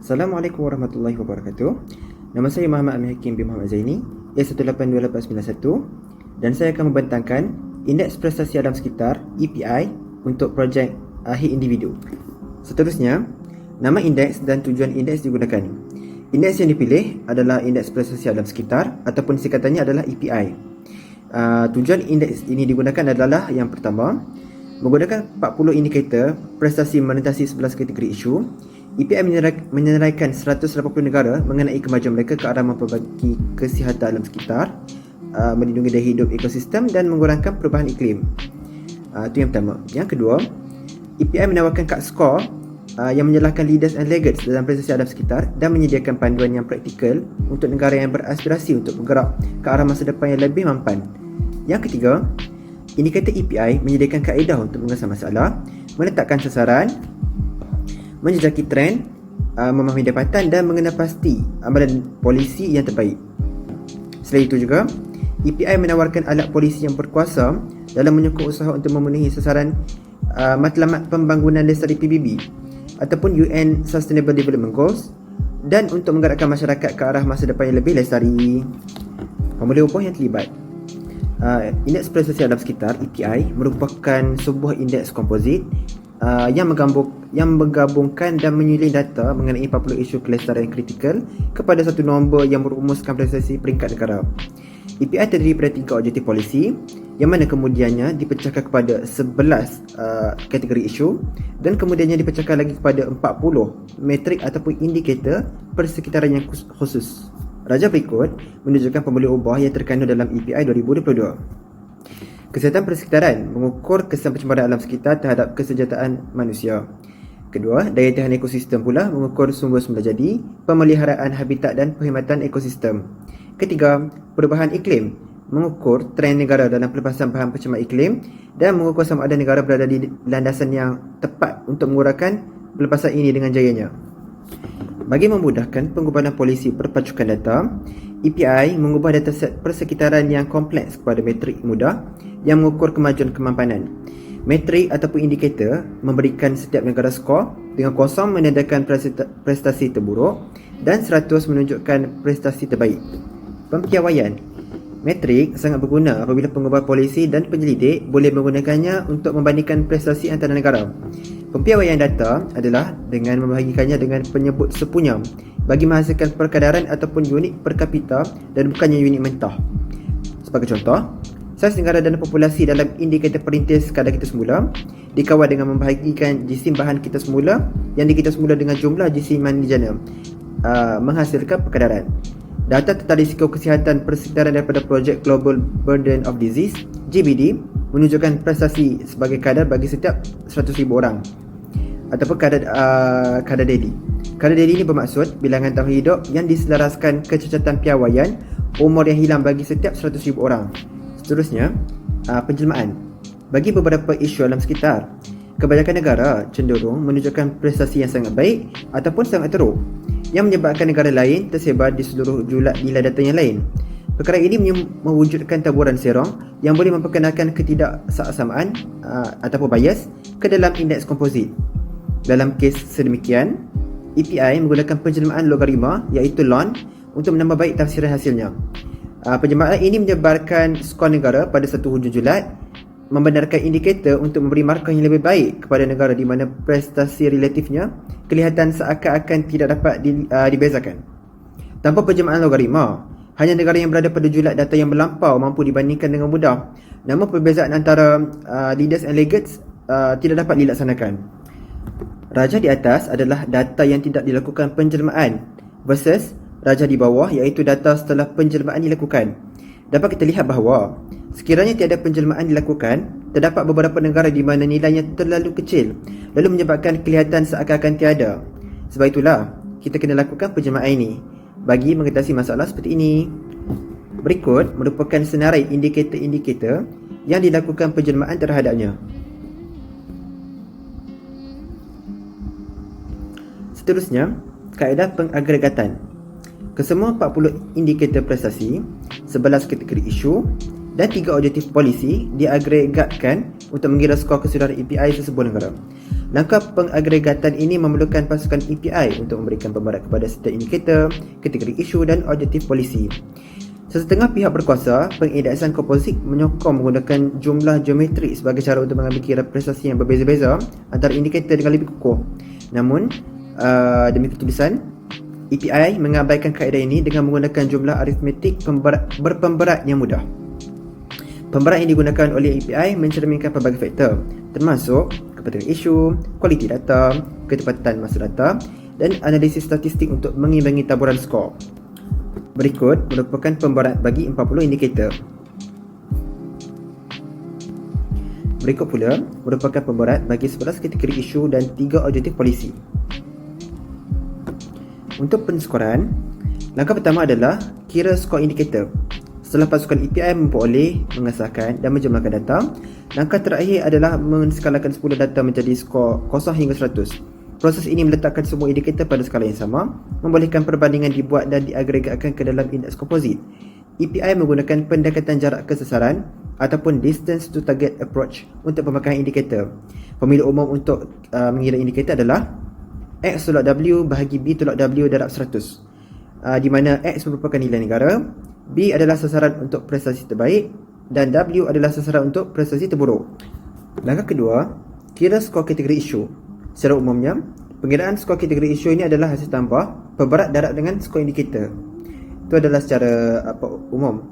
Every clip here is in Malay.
Assalamualaikum warahmatullahi wabarakatuh. Nama saya Muhammad Amir Hakim bin Muhammad Zaini, A1828891, dan saya akan membentangkan Indeks Prestasi Alam Sekitar (EPI) untuk projek akhir individu. Seterusnya, nama indeks dan tujuan indeks digunakan. Indeks yang dipilih adalah Indeks Prestasi Alam Sekitar ataupun singkatannya adalah EPI. Tujuan indeks ini digunakan adalah yang pertama, menggunakan 40 indikator prestasi menentasi 11 kategori isu. EPI menyeraikan 180 negara mengenai kemajuan mereka ke arah memperbaiki kesihatan alam sekitar, melindungi daya hidup ekosistem dan mengurangkan perubahan iklim. Itu yang pertama. Yang kedua, EPI menawarkan kad skor yang menyalahkan leaders and laggards dalam prestasi alam sekitar dan menyediakan panduan yang praktikal untuk negara yang beraspirasi untuk bergerak ke arah masa depan yang lebih mampan. Yang ketiga, indikator EPI menyediakan kaedah untuk mengesan masalah, menetapkan sasaran, menjejaki trend, memahami dapatan dan mengenal pasti amalan polisi yang terbaik. Selain itu juga, EPI menawarkan alat polisi yang berkuasa dalam menyokong usaha untuk memenuhi sasaran matlamat pembangunan lestari PBB ataupun UN Sustainable Development Goals dan untuk menggerakkan masyarakat ke arah masa depan yang lebih lestari. Pemulih upah yang terlibat. Indeks Prestasi Alam Sekitar (EPI) merupakan sebuah indeks komposit yang menggabungkan dan menyuling data mengenai 40 isu kelestarian kritikal kepada satu nombor yang merumuskan prestasi peringkat negara. EPI terdiri pada 3 objektif polisi yang mana kemudiannya dipecahkan kepada 11 kategori isu dan kemudiannya dipecahkan lagi kepada 40 metrik ataupun indikator persekitaran yang khusus. Raja berikut menunjukkan pemulih ubah yang terkandung dalam EPI 2022. Kesihatan persekitaran mengukur kesan pencemaran alam sekitar terhadap kesejahteraan manusia. Kedua, daya tahan ekosistem pula mengukur sumber semula jadi, pemeliharaan habitat dan perkhidmatan ekosistem. Ketiga, perubahan iklim mengukur trend negara dalam pelepasan bahan pencemar iklim dan mengukur sama ada negara berada di landasan yang tepat untuk mengurangkan pelepasan ini dengan jayanya. Bagi memudahkan pengubahan polisi perpacukan data, EPI mengubah dataset persekitaran yang kompleks kepada metrik mudah yang mengukur kemajuan kemampanan. Metrik ataupun indikator memberikan setiap negara skor dengan 0 menandakan prestasi terburuk dan 100 menunjukkan prestasi terbaik. Pempiawaian. Metrik sangat berguna apabila pengubah polisi dan penyelidik boleh menggunakannya untuk membandingkan prestasi antara negara. Pempiawaian data adalah dengan membahagikannya dengan penyebut sepunyam bagi menghasilkan perkadaran ataupun unit per kapita dan bukannya unit mentah. Sebagai contoh, saiz negara dan populasi dalam indikator perintis kadar kita semula dikawal dengan membahagikan jisim bahan kita semula yang dikita semula dengan jumlah jisim manijana, menghasilkan perkadaran. Data tentang risiko kesihatan persekitaran daripada projek Global Burden of Disease (GBD) menunjukkan prestasi sebagai kadar bagi setiap 100,000 orang ataupun kadar daily. Kadar daily ini bermaksud bilangan tahun hidup yang diselaraskan kecacatan piawaian umur yang hilang bagi setiap 100,000 orang. Seterusnya, penjelmaan. Bagi beberapa isu alam sekitar, kebanyakan negara cenderung menunjukkan prestasi yang sangat baik ataupun sangat teruk, yang menyebabkan negara lain tersebar di seluruh julat nilai data yang lain. Perkara ini mewujudkan taburan serong yang boleh memperkenalkan ketidaksamaan ataupun bias ke dalam indeks komposit. Dalam kes sedemikian, EPI menggunakan penjelmaan logarima iaitu ln untuk menambah baik tafsiran hasilnya. Penjelmaan ini menyebarkan skor negara pada satu hujung julat, membenarkan indikator untuk memberi markah yang lebih baik kepada negara di mana prestasi relatifnya kelihatan seakan-akan tidak dapat dibezakan. Tanpa penjelmaan logarima, hanya negara yang berada pada julat data yang melampau mampu dibandingkan dengan mudah. Namun perbezaan antara leaders and laggards tidak dapat dilaksanakan. Raja di atas adalah data yang tidak dilakukan penjelmaan versus raja di bawah iaitu data setelah penjelmaan dilakukan. Dapat kita lihat bahawa sekiranya tiada penjelmaan dilakukan, terdapat beberapa negara di mana nilainya terlalu kecil lalu menyebabkan kelihatan seakan-akan tiada. Sebab itulah kita kena lakukan penjelmaan ini bagi mengatasi masalah seperti ini. Berikut merupakan senarai indikator-indikator yang dilakukan penjelmaan terhadapnya. Seterusnya, kaedah pengagregatan. Kesemua 40 indikator prestasi, 11 kategori isu dan 3 objektif polisi diagregatkan untuk mengira skor kesedaran EPI sesebuah negara. Langkah pengagregatan ini memerlukan pasukan EPI untuk memberikan pemberat kepada setiap indikator, kategori isu dan objektif polisi. Sesetengah pihak berkuasa, pengindeksan komposit menyokong menggunakan jumlah geometrik sebagai cara untuk mengambil kira prestasi yang berbeza-beza antara indikator dengan lebih kukuh. Namun, demi ketulisan, EPI mengabaikan kaedah ini dengan menggunakan jumlah aritmetik berpemberat yang mudah. Pemberat yang digunakan oleh EPI mencerminkan pelbagai faktor, termasuk kepentingan isu, kualiti data, ketepatan masa data dan analisis statistik untuk mengimbangi taburan skor. Berikut merupakan pemberat bagi 40 indikator. Berikut pula merupakan pemberat bagi 11 kategori isu dan 3 objektif polisi. Untuk penskoran, langkah pertama adalah kira skor indikator. Setelah pasukan EPI memperoleh, mengesahkan dan menjumlahkan data, langkah terakhir adalah menskalakan 10 data menjadi skor 0 hingga 100. Proses ini meletakkan semua indikator pada skala yang sama, membolehkan perbandingan dibuat dan diagregatkan ke dalam indeks komposit. EPI menggunakan pendekatan jarak ke sasaran ataupun distance to target approach untuk pemakaian indikator. Formula umum untuk mengira indikator adalah X tolak W bahagi B tolak W darab 100, di mana X merupakan nilai negara, B adalah sasaran untuk prestasi terbaik dan W adalah sasaran untuk prestasi terburuk. Langkah kedua, kira skor kategori isu. Secara umumnya, pengiraan skor kategori isu ini adalah hasil tambah pemberat darab dengan skor indikator. Itu adalah secara umum.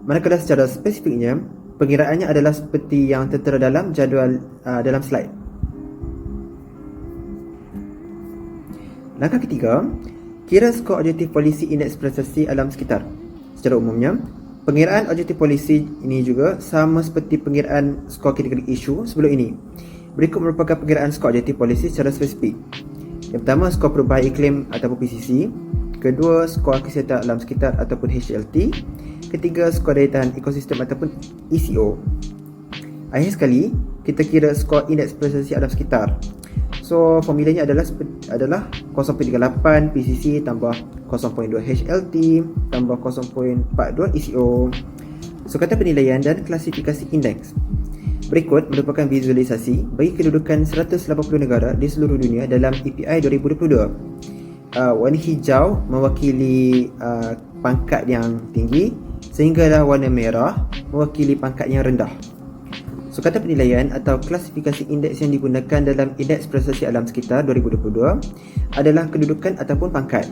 Manakala secara spesifiknya, pengiraannya adalah seperti yang tertera dalam jadual dalam slide. Langkah ketiga, kira skor objektif polisi indeks prestasi alam sekitar. Secara umumnya, pengiraan objektif polisi ini juga sama seperti pengiraan skor kategori isu sebelum ini. Berikut merupakan pengiraan skor objektif polisi secara spesifik. Yang pertama, skor perubahan iklim ataupun PCC. Kedua, skor kesihatan alam sekitar ataupun HLT. Ketiga, skor daya tahan ekosistem ataupun ECO. Akhir sekali, kita kira skor indeks prestasi alam sekitar. So, formulanya adalah 0.38 PCC tambah 0.2 HLT tambah 0.42 ECO. So, kata penilaian dan klasifikasi indeks. Berikut merupakan visualisasi bagi kedudukan 180 negara di seluruh dunia dalam EPI 2022. Warna hijau mewakili pangkat yang tinggi, sehinggalah warna merah mewakili pangkat yang rendah. So, kata penilaian atau klasifikasi indeks yang digunakan dalam Indeks Prestasi Alam Sekitar 2022 adalah kedudukan ataupun pangkat.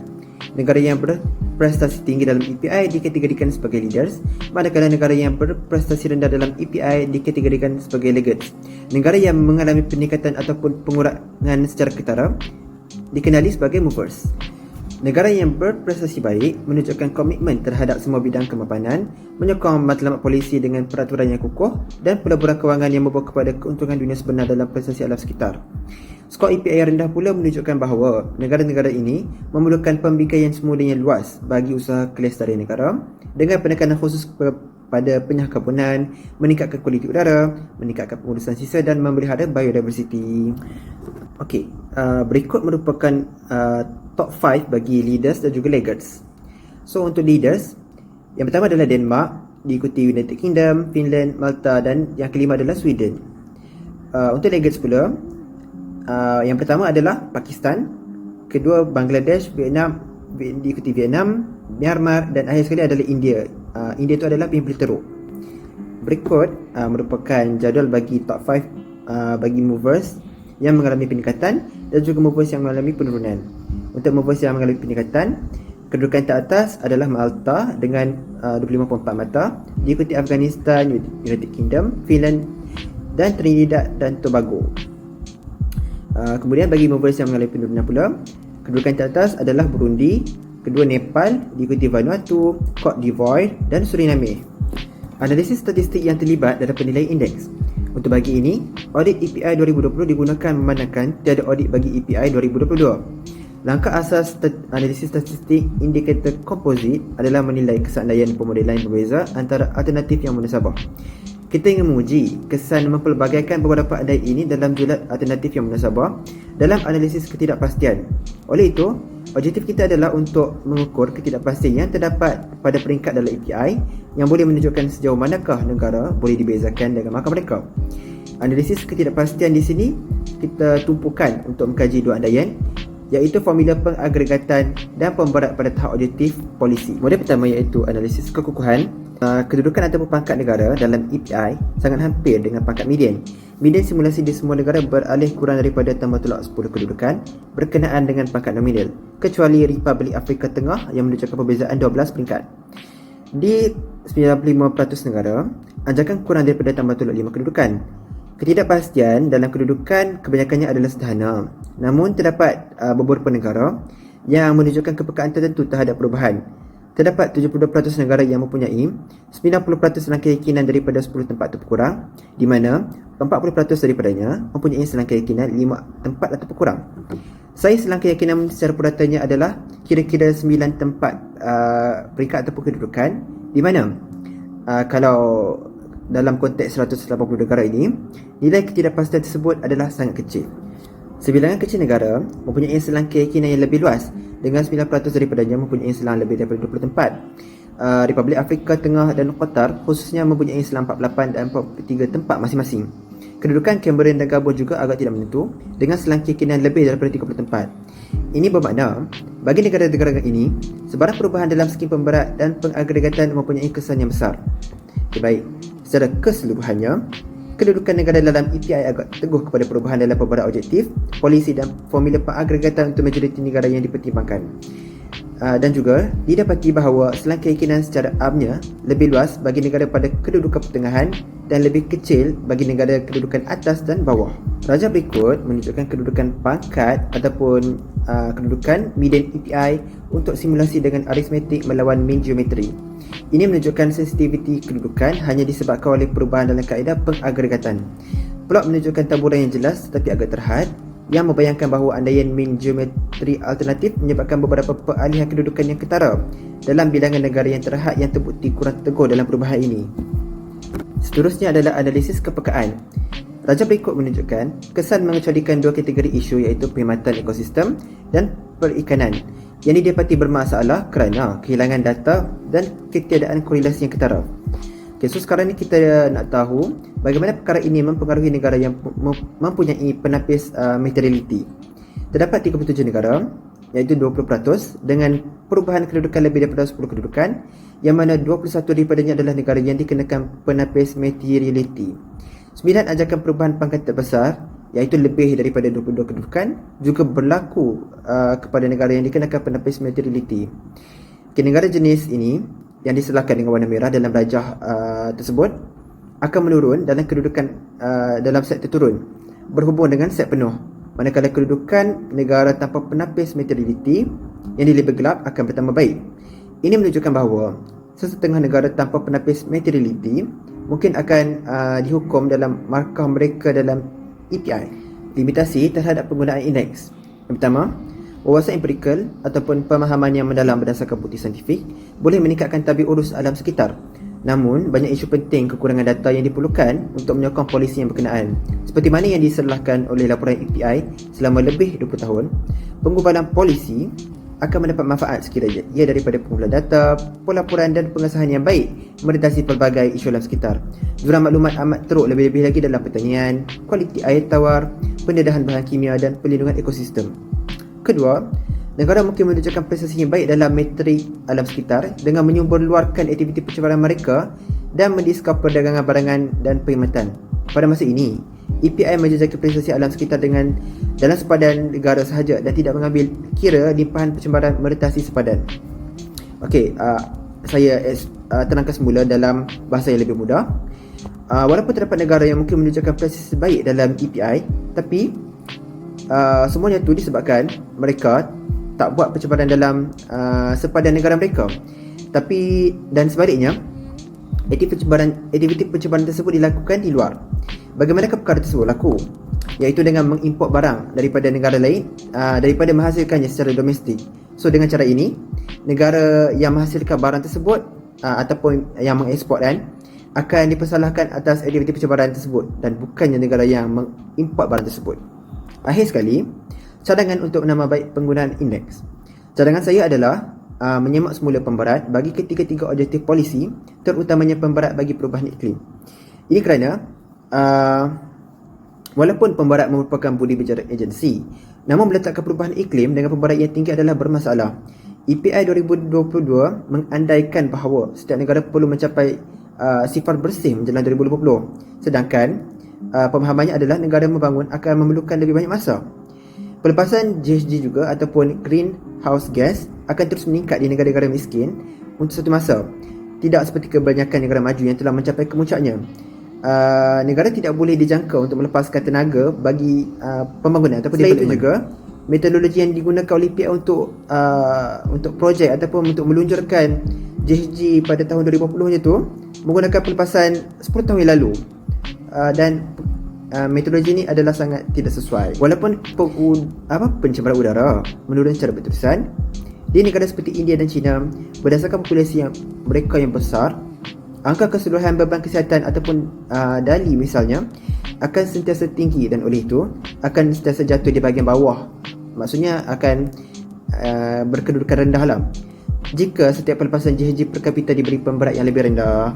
Negara yang berprestasi tinggi dalam EPI dikategorikan sebagai leaders, manakala negara yang berprestasi rendah dalam EPI dikategorikan sebagai laggards. Negara yang mengalami peningkatan ataupun pengurangan secara ketara dikenali sebagai movers. Negara yang berprestasi baik menunjukkan komitmen terhadap semua bidang kemapanan, menyokong matlamat polisi dengan peraturan yang kukuh dan pelaburan kewangan yang membawa kepada keuntungan dunia sebenar dalam prestasi alam sekitar. Skor EPI yang rendah pula menunjukkan bahawa negara-negara ini memerlukan pembingkaian semula yang luas bagi usaha kelestarian negara dengan penekanan khusus pada penyahkapunan, meningkatkan kualiti udara, meningkatkan pengurusan sisa dan memelihara biodiversiti. Okey, berikut merupakan top 5 bagi leaders dan juga laggards. So, untuk leaders, yang pertama adalah Denmark, diikuti United Kingdom, Finland, Malta dan yang kelima adalah Sweden. Untuk laggards pula, yang pertama adalah Pakistan, kedua Bangladesh, Vietnam, diikuti Vietnam, Myanmar dan akhir sekali adalah India. India itu adalah penyempil teruk. Berikut merupakan jadual bagi top 5 bagi movers yang mengalami peningkatan dan juga movers yang mengalami penurunan. Untuk movers yang mengalami peningkatan, kedudukan teratas adalah Malta dengan 25.4 mata, diikuti Afghanistan, United Kingdom, Finland dan Trinidad dan Tobago. Kemudian bagi movers yang mengalami penurunan pula, kedudukan teratas adalah Burundi, kedua Nepal, diikuti Vanuatu, Cote d'Ivoire dan Suriname. Analisis statistik yang terlibat dalam penilaian indeks. Untuk bagi ini, audit EPI 2020 digunakan memandangkan tiada audit bagi EPI 2022. Langkah asas analisis statistik indikator komposit adalah menilai kesandaian pemodelan berbeza antara alternatif yang munasabah. Kita ingin menguji kesan mempelbagaikan beberapa andai ini dalam julat alternatif yang munasabah dalam analisis ketidakpastian. Oleh itu, Objektif kita adalah untuk mengukur ketidakpastian yang terdapat pada peringkat dalam API yang boleh menunjukkan sejauh manakah negara boleh dibezakan dengan markah mereka. Analisis ketidakpastian di sini kita tumpukan untuk mengkaji dua andaian, iaitu formula pengagregatan dan pemberat pada tahap objektif polisi. Model pertama iaitu analisis kekukuhan. Kedudukan ataupun pangkat negara dalam API sangat hampir dengan pangkat median. Median simulasi di semua negara beralih kurang daripada tambah tolak 10 kedudukan berkenaan dengan pangkat nominal, kecuali Republik Afrika Tengah yang menunjukkan perbezaan 12 peringkat. Di 95% negara, anjakan kurang daripada tambah tolak 5 kedudukan. Ketidakpastian dalam kedudukan kebanyakannya adalah sederhana, namun terdapat beberapa negara yang menunjukkan kepekaan tertentu terhadap perubahan. Terdapat 72% negara yang mempunyai 90% selang keyakinan daripada 10 tempat atau kurang, di mana 40% daripadanya mempunyai selang keyakinan 5 tempat atau kurang. Saiz selang keyakinan secara puratanya adalah kira-kira 9 tempat peringkat ataupun kedudukan, di mana kalau dalam konteks 180 negara ini, nilai ketidakpastian tersebut adalah sangat kecil. Sebilangan kecil negara mempunyai selang keyakinan yang lebih luas, dengan 9% daripadanya mempunyai selang lebih daripada 20 tempat. Republik Afrika Tengah dan Qatar khususnya mempunyai selang 48 dan 43 tempat masing-masing. Kedudukan Cameroon dan Gabon juga agak tidak menentu, dengan selang keyakinan lebih daripada 30 tempat. Ini bermakna, bagi negara-negara ini, sebarang perubahan dalam skim pemberat dan pengagregatan mempunyai kesan yang besar. Okay, baik. Secara keseluruhannya, kedudukan negara dalam API agak teguh kepada perubahan dalam pemberat objektif, polisi dan formula pengagregatan untuk majoriti negara yang dipertimbangkan. Dan juga didapati bahawa selang keyakinan secara amnya lebih luas bagi negara pada kedudukan pertengahan dan lebih kecil bagi negara kedudukan atas dan bawah. Rajah berikut menunjukkan kedudukan pangkat ataupun kedudukan median API untuk simulasi dengan aritmetik melawan mean geometry. Ini menunjukkan sensitiviti kedudukan hanya disebabkan oleh perubahan dalam kaedah pengagregatan. Plot menunjukkan taburan yang jelas tetapi agak terhad, yang membayangkan bahawa andaian mean geometri alternatif menyebabkan beberapa peralihan kedudukan yang ketara dalam bilangan negara yang terhad yang terbukti kurang teguh dalam perubahan ini. Seterusnya adalah analisis kepekaan. Rajah berikut menunjukkan kesan mengecualikan dua kategori isu, iaitu perkhidmatan ekosistem dan perikanan, yang didapati bermasalah kerana kehilangan data dan ketiadaan korelasi yang ketara. Okay, so sekarang ni kita nak tahu bagaimana perkara ini mempengaruhi negara yang mempunyai penapis materiality. Terdapat 37 negara, iaitu 20% dengan perubahan kedudukan lebih daripada 10 kedudukan, yang mana 21 daripadanya adalah negara yang dikenakan penapis materiality. 9 ajakan perubahan pangkat terbesar, iaitu lebih daripada 22 kedudukan, juga berlaku kepada negara yang dikenakan penapis materiality. Okay, negara jenis ini yang diserlahkan dengan warna merah dalam rajah tersebut akan menurun dalam kedudukan dalam set terturun berhubung dengan set penuh, manakala kedudukan negara tanpa penapis materiality yang lebih gelap akan bertambah baik. Ini menunjukkan bahawa sesetengah negara tanpa penapis materiality mungkin akan dihukum dalam markah mereka dalam API. Limitasi terhadap penggunaan indeks. Yang pertama, wawasan empirikal ataupun pemahaman yang mendalam berdasarkan bukti saintifik boleh meningkatkan tabir urus alam sekitar. Namun, banyak isu penting kekurangan data yang diperlukan untuk menyokong polisi yang berkenaan. Seperti mana yang diserlahkan oleh laporan API selama lebih 20 tahun, penggubalan polisi akan mendapat manfaat sekiranya ia daripada pengumpulan data, pelaporan dan pengesahan yang baik merintasi pelbagai isu alam sekitar. Jurang maklumat amat teruk lebih-lebih lagi dalam pertanian, kualiti air tawar, pendedahan bahan kimia dan perlindungan ekosistem. Kedua, negara mungkin menunjukkan prestasi yang baik dalam metrik alam sekitar dengan menyumbur luarkan aktiviti pencemaran mereka dan mendiskar perdagangan barangan dan perkhidmatan. Pada masa ini, API menjejaki prestasi alam sekitar dengan dalam sepadan negara sahaja dan tidak mengambil kira limpahan pencemaran merentasi sepadan. Okey, saya terangkan semula dalam bahasa yang lebih mudah. Walaupun terdapat negara yang mungkin menunjukkan prestasi baik dalam API, tapi semuanya itu disebabkan mereka tak buat pencemaran dalam sepadan negara mereka. Tapi dan sebaliknya, aktiviti pencemaran tersebut dilakukan di luar. Bagaimanakah perkara tersebut berlaku? Iaitu dengan mengimport barang daripada negara lain daripada menghasilkannya secara domestik. So dengan cara ini, negara yang menghasilkan barang tersebut ataupun yang mengeksporkan akan dipersalahkan atas aktiviti pencemaran tersebut dan bukannya negara yang mengimport barang tersebut. Akhir sekali, cadangan untuk menambah baik penggunaan indeks. Cadangan saya adalah menyemak semula pemberat bagi ketiga-tiga objektif polisi, terutamanya pemberat bagi perubahan iklim. Ini kerana walaupun pemberat merupakan budi bicara agensi, namun meletakkan perubahan iklim dengan pemberat yang tinggi adalah bermasalah. EPI 2022 mengandaikan bahawa setiap negara perlu mencapai sifar bersih menjelang 2020. Sedangkan pemahamannya adalah negara membangun akan memerlukan lebih banyak masa. Pelepasan GHG juga ataupun greenhouse gas akan terus meningkat di negara-negara miskin untuk satu masa. Tidak seperti kebanyakan negara maju yang telah mencapai kemuncaknya. Negara tidak boleh dijangka untuk melepaskan tenaga bagi pembangunan ataupun selain itu juga metodologi yang digunakan oleh PI untuk projek ataupun untuk meluncurkan GHG pada tahun 2020 tu menggunakan pelepasan 10 tahun yang lalu, dan metodologi ini adalah sangat tidak sesuai. Walaupun pencemaran udara menurun secara berterusan di negara seperti India dan China, berdasarkan populasi mereka yang besar, angka keseluruhan beban kesihatan ataupun DALI misalnya akan sentiasa tinggi, dan oleh itu akan sentiasa jatuh di bahagian bawah. Maksudnya akan berkedudukan rendah lah jika setiap pelepasan GHG per kapita diberi pemberat yang lebih rendah.